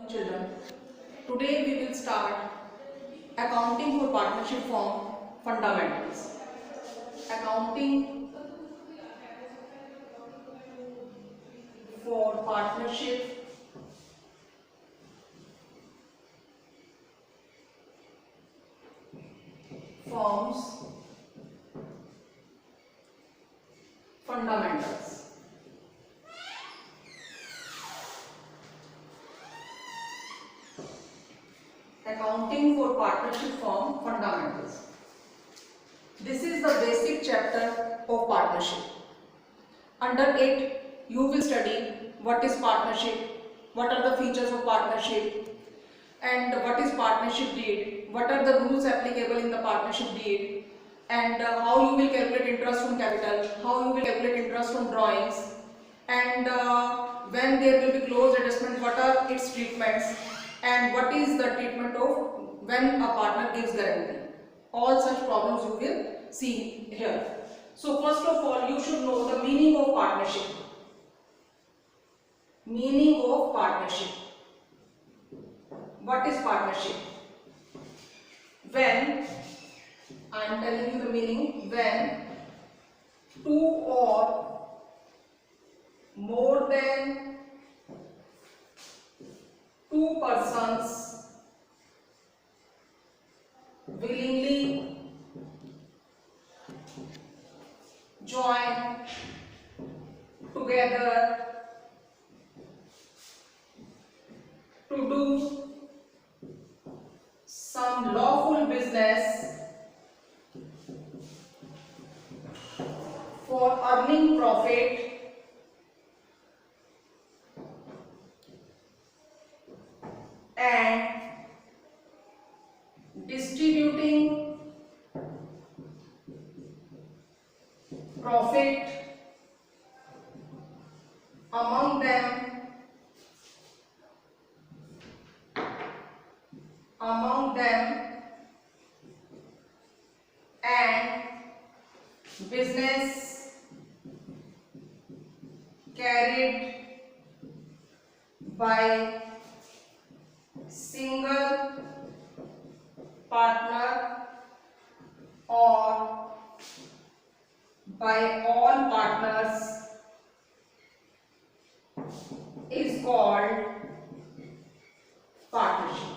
Children, today we will start accounting for partnership firm fundamentals. Accounting for partnership firms fundamentals. Accounting for partnership firm fundamentals. This is the basic chapter of partnership. Under it, you will study what is partnership, what are the features of partnership, and what is partnership deed, what are the rules applicable in the partnership deed, and how you will calculate interest from capital, how you will calculate interest from drawings, and when there will be close adjustment, what are its treatments, and what is the treatment of when a partner gives guarantee. All such problems you will see here. So first of all, you should know the meaning of partnership. Meaning of partnership. What is partnership? When, I am telling you the meaning, when two or more than two persons willingly join together to do some lawful business for earning profit and distributing profit among them and business carried by single partner or by all partners is called partnership.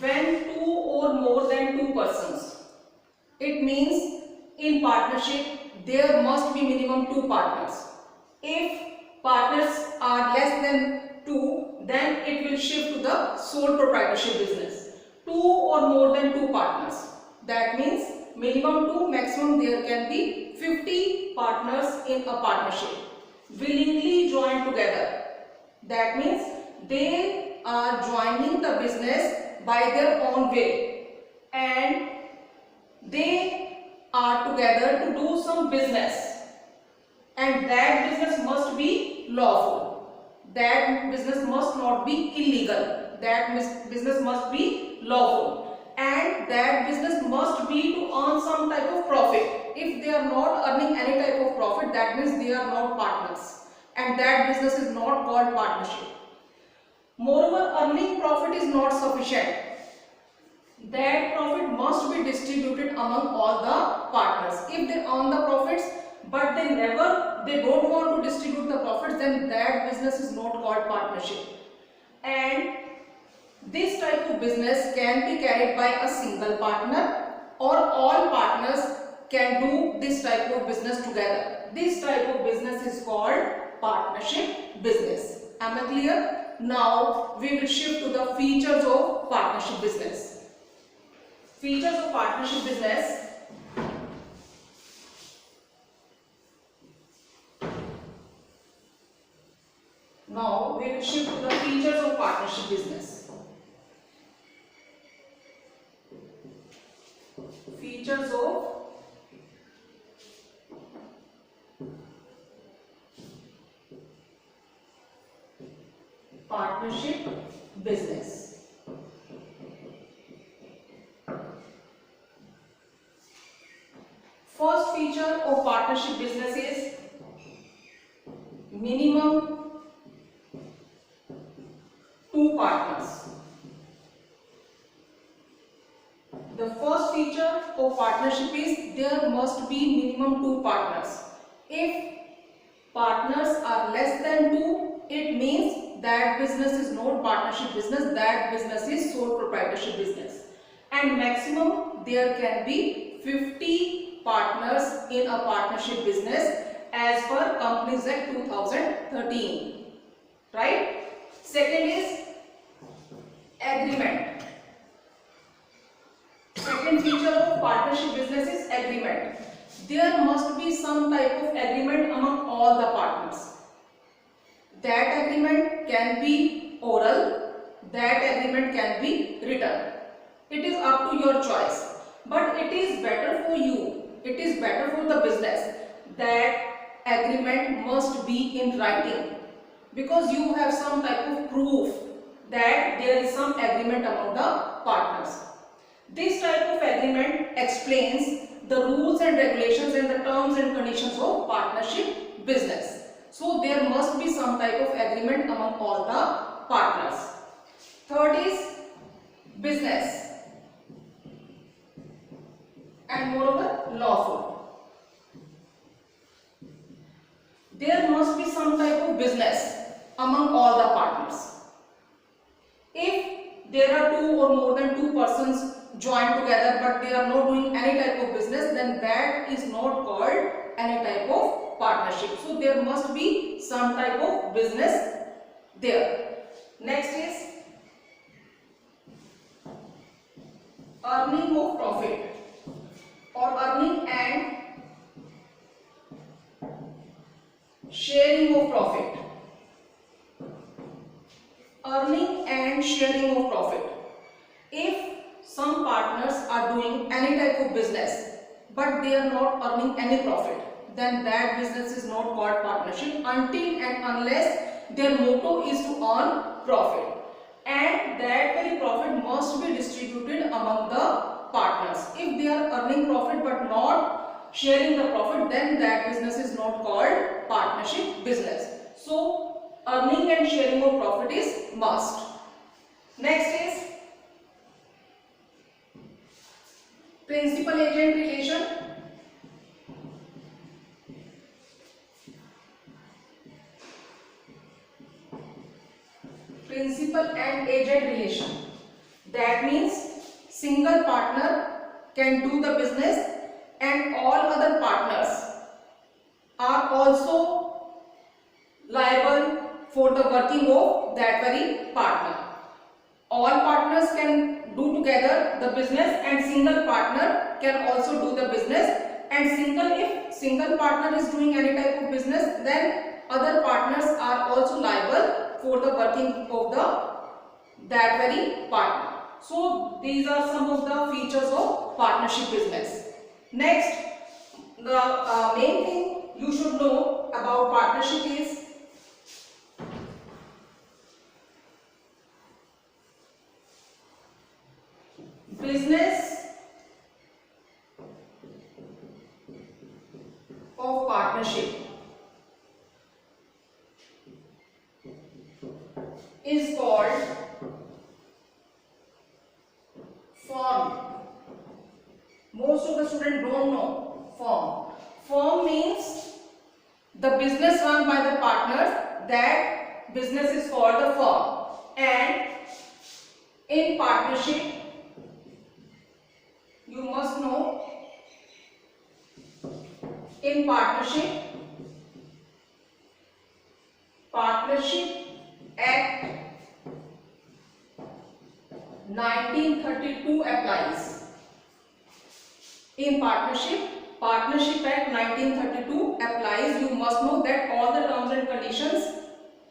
When two or more than two persons, it means in partnership there must be minimum two partners. If partners are less than two, then it will shift to the sole proprietorship business. Two or more than two partners, that means minimum two, maximum there can be 50 partners in a partnership willingly joined together. That means they are joining the business by their own way and they are together to do some business, and that business must be lawful. That business must not be illegal. That business must be lawful, and that business must be to earn some type of profit. If they are not earning any type of profit, that means they are not partners, and that business is not called partnership. Moreover, earning profit is not sufficient. That profit must be distributed among all the partners. If they earn the profits but they don't want to distribute the profits, then that business is not called partnership. And this type of business can be carried by a single partner, or all partners can do this type of business together. This type of business is called partnership business. Am I clear? Now we will shift to the features of partnership business. Features of partnership business. Now we will shift to the features of partnership business. Features of partnership business. First feature of partnership business is minimum two partners. The first feature of partnership is there must be minimum two partners. If partners are less than two, it means that business is not partnership business, that business is sole proprietorship business. And maximum there can be 50 partners in a partnership business as per Companies Act 2013. Right? Second is agreement. Second feature of partnership business is agreement. There must be some type of agreement among all the partners. That agreement can be oral, that agreement can be written. It is up to your choice. But it is better for you, it is better for the business that agreement must be in writing, because you have some type of proof that there is some agreement among the partners. This type of agreement explains the rules and regulations and the terms and conditions of partnership business. So there must be some type of agreement among all the partners. Third is business and moreover lawful. There must be some type of business among all the partners. If there are two or more than two persons joined together but they are not doing any type of business, then that is not called any type of partnership. So there must be some type of business there. Next is earning of profit or earning and sharing of profit. Earning and sharing of profit. If some partners are doing any type of business but they are not earning any profit, then that business is not called partnership until and unless their motto is to earn profit, and that very profit must be distributed among the partners. If they are earning profit but not sharing the profit, then that business is not called partnership business. So earning and sharing of profit is must. Next is principal agent relation. Principal and agent relation. That means single partner can do the business and all other partners are also liable for the working of that very partner. All partners can do together the business and single partner can also do the business, and if single partner is doing any type of business, then other partners are also liable for the working of that very partner. So these are some of the features of partnership business. Next, the main thing you should know about partnership is business of partnership is called firm. Most of the students don't know firm. Firm means the business run by the partners, that business is called the firm. And in partnership, you must know, in Partnership Act 1932 applies. In Partnership Act 1932 applies. You must know that all the terms and conditions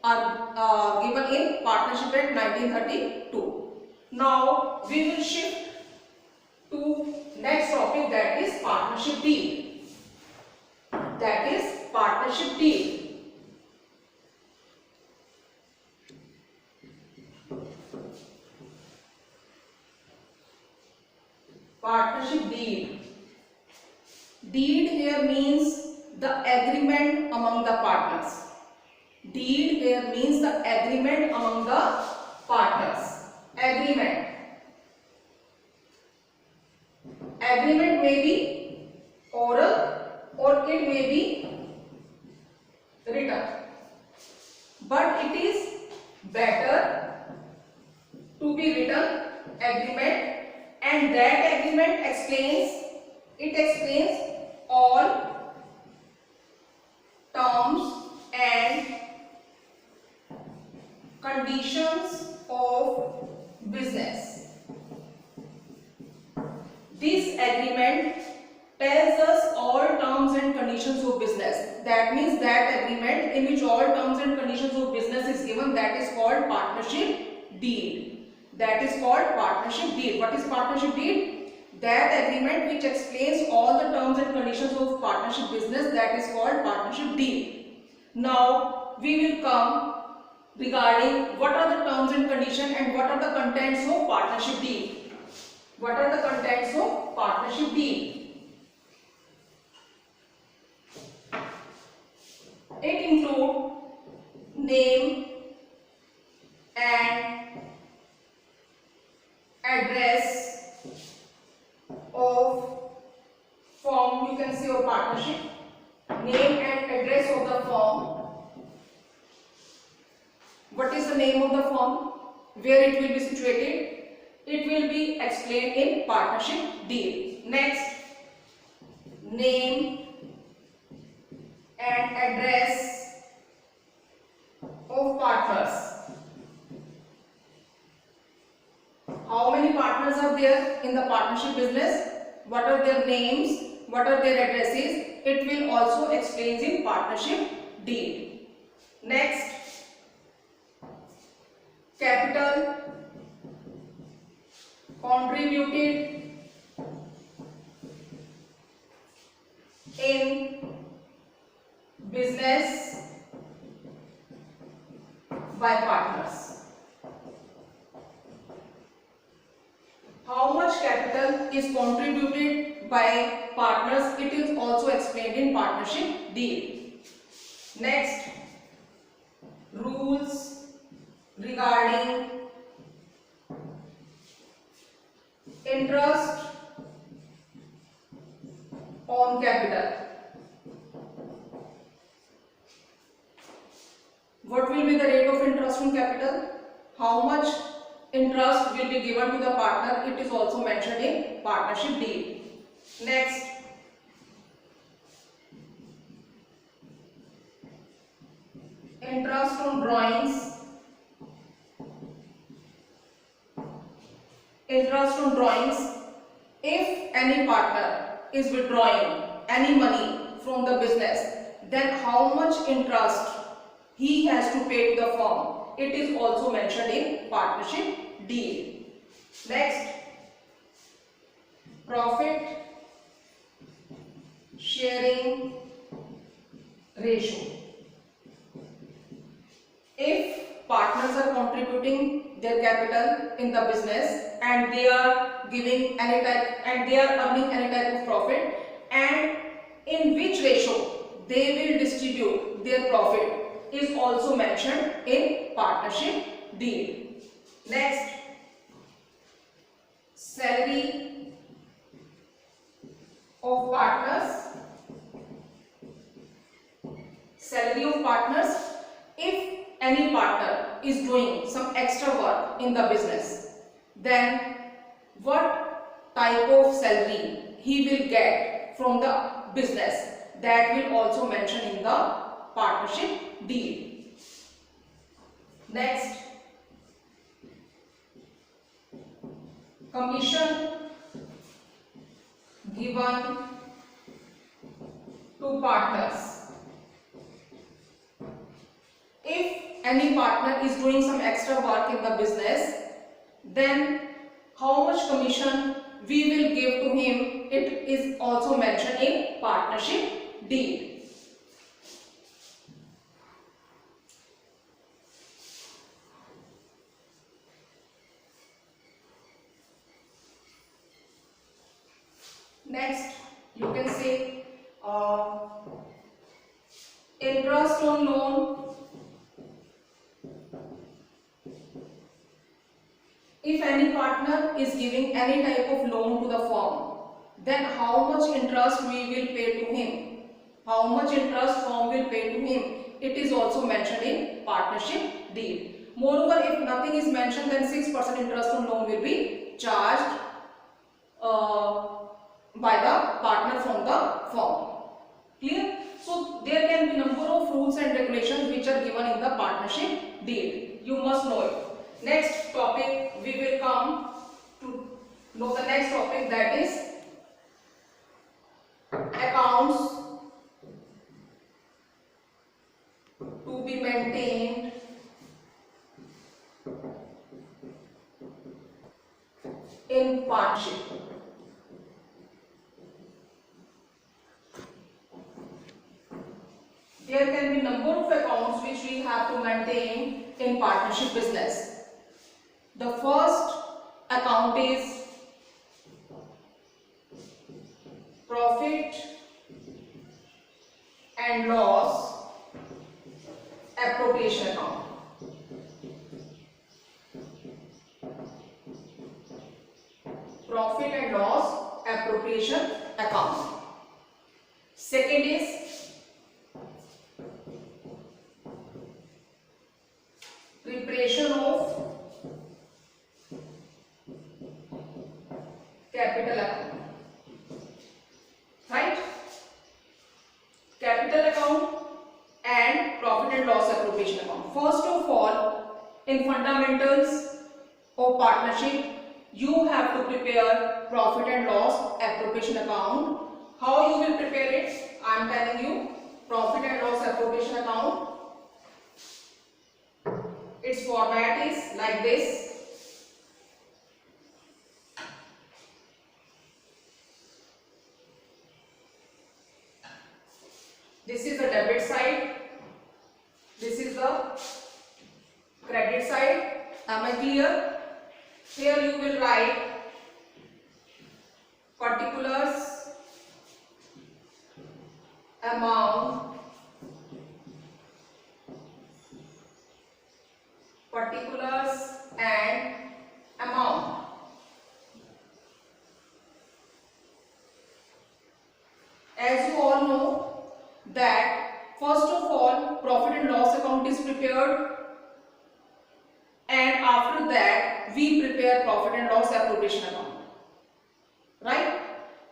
are given in Partnership Act 1932. Now we will shift to next topic, that is partnership deed. That is partnership deed. Partnership deed. Deed here means the agreement among the partners. Deed here means the agreement among the partners. Agreement. Agreement may be oral or it may be written. But it is better to be written agreement, and that agreement explains all terms and conditions of business. This agreement tells us all terms and conditions of business. That means that agreement in which all terms and conditions of business is given, that is called partnership deed. That is called partnership deed. What is partnership deed? That agreement which explains all the terms and conditions of partnership business, that is called partnership deed. Now we will come regarding what are the terms and conditions and what are the contents of partnership deed. What are the contents of partnership deed? It includes name and address of firm, you can say, of partnership. Name and address of the firm. What is the name of the firm? Where it will be situated? It will be explained in partnership deed. Next, name and address of partners. How many partners are there in the partnership business? What are their names? What are their addresses? It will also explain in partnership deed. Next, capital contributed in business by partners. How much capital is contributed by partners? It is also explained in partnership deed. Next, rules regarding interest on capital. What will be the rate of interest on capital? How much interest will be given to the partner? It is also mentioned in partnership deed. Next, interest on drawings. Interest on drawings. If any partner is withdrawing any money from the business, then how much interest he has to pay to the firm? It is also mentioned in partnership deed. Next, profit sharing ratio. If partners are contributing their capital in the business and they are giving any type and they are earning any type of profit, and in which ratio they will distribute their profit is also mentioned in partnership deed. Next, salary of partners. Salary of partners. If any partner is doing some extra work in the business, then what type of salary he will get from the business, that will also mention in the partnership deed. Next, commission given to partners. If any partner is doing some extra work in the business, then how much commission we will give to him, it is also mentioned in partnership deed. Next, you can say interest on loan if any partner is giving any type of loan to the firm, then how much interest we will pay to him, how much interest firm will pay to him, it is also mentioned in partnership deed. Moreover, if nothing is mentioned, then 6% interest on loan will be charged by the partner from the firm. Clear? So there can be number of rules and regulations which are given in the partnership deed. You must know it. Next topic, we will come to know the next topic, that is accounts to be maintained in partnership. There can be number of accounts which we have to maintain in partnership business. The first account is profit and loss appropriation account. Profit and loss appropriation account. Second is preparation of capital account. Right? Capital account and profit and loss appropriation account. First of all, in fundamentals of partnership, you have to prepare profit and loss appropriation account. How you will prepare it? I am telling you. Profit and loss appropriation account, its format is like this. This is the debit side, this is the credit side. Am I clear? Here you will write particulars, amount, particulars and amount. As you all know that first of all profit and loss account is prepared, and after that we prepare profit and loss appropriation account. Right?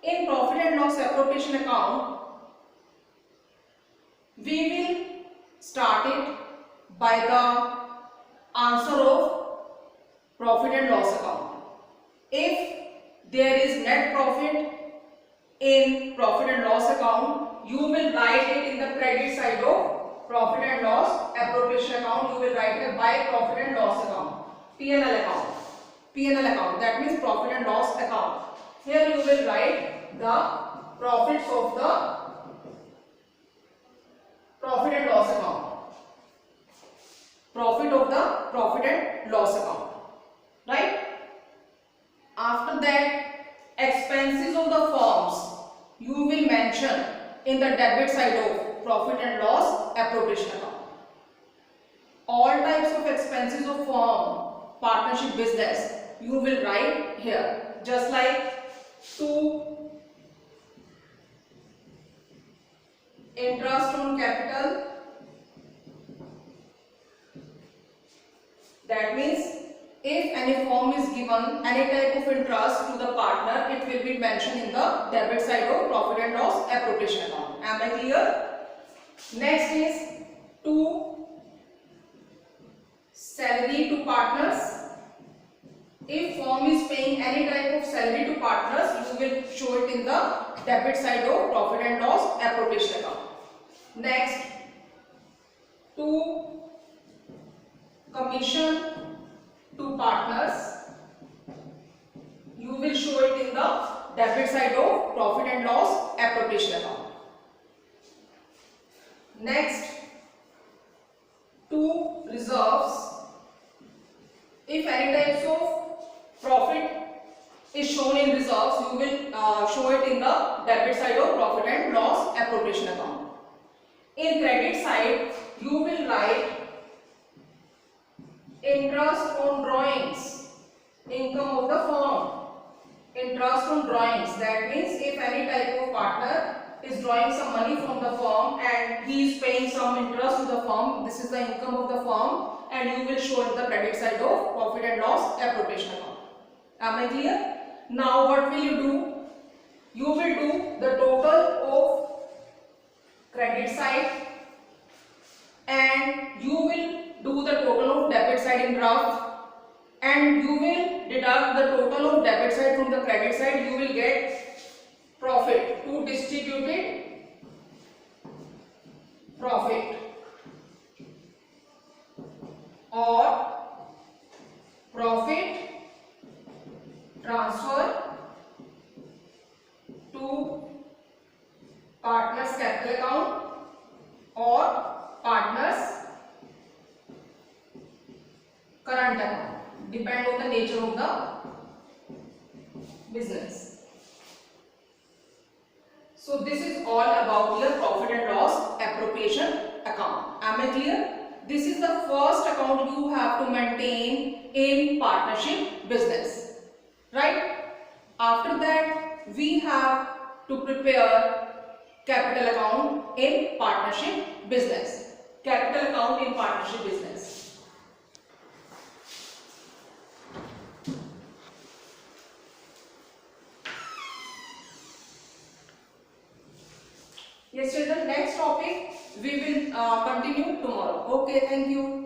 In profit and loss appropriation account, we will start it by the answer of profit and loss account. If there is net profit in profit and loss account, you will write it in the credit side of profit and loss appropriation account. You will write it by profit and loss account, P&L account. P&L account, that means profit and loss account. Here you will write the profits of the profit and loss account. Profit of the profit and loss account. Right? After that, expenses of the firms you will mention in the debit side of profit and loss appropriation account. All types of expenses of firm, partnership business, you will write here, just like to interest on capital. That means if any firm is given any type of interest to the partner, it will be mentioned in the debit side of profit and loss appropriation account. Am I clear? Next is to salary to partners. If firm is paying any type of salary to partners, you will show it in the debit side of profit and loss appropriation account. Next, to commission to partners, you will show it in the debit side of profit and loss appropriation account. Next, to reserves. If any types of profit is shown in reserves, you will show it in the debit side of profit and loss appropriation account. In credit side, you will write interest on drawings. income of the firm. Interest on drawings, that means if any type of partner is drawing some money from the firm and he is paying some interest to the firm, this is the income of the firm and you will show in the credit side of profit and loss appropriation account. Am I clear? Now what will you do? You will do the total of credit side and you will do the total of debit side in draft, and you will deduct the total of debit side from the credit side. You will get profit to distributed profit or profit transfer to partners capital account or partners current account, depend on the nature of the business. So this is all about your profit and loss appropriation account. Am I clear? This is the first account you have to maintain in partnership business, right? After that we have to prepare capital account in partnership business. Capital account in partnership business. Yes children, next topic we will continue tomorrow. Okay, thank you.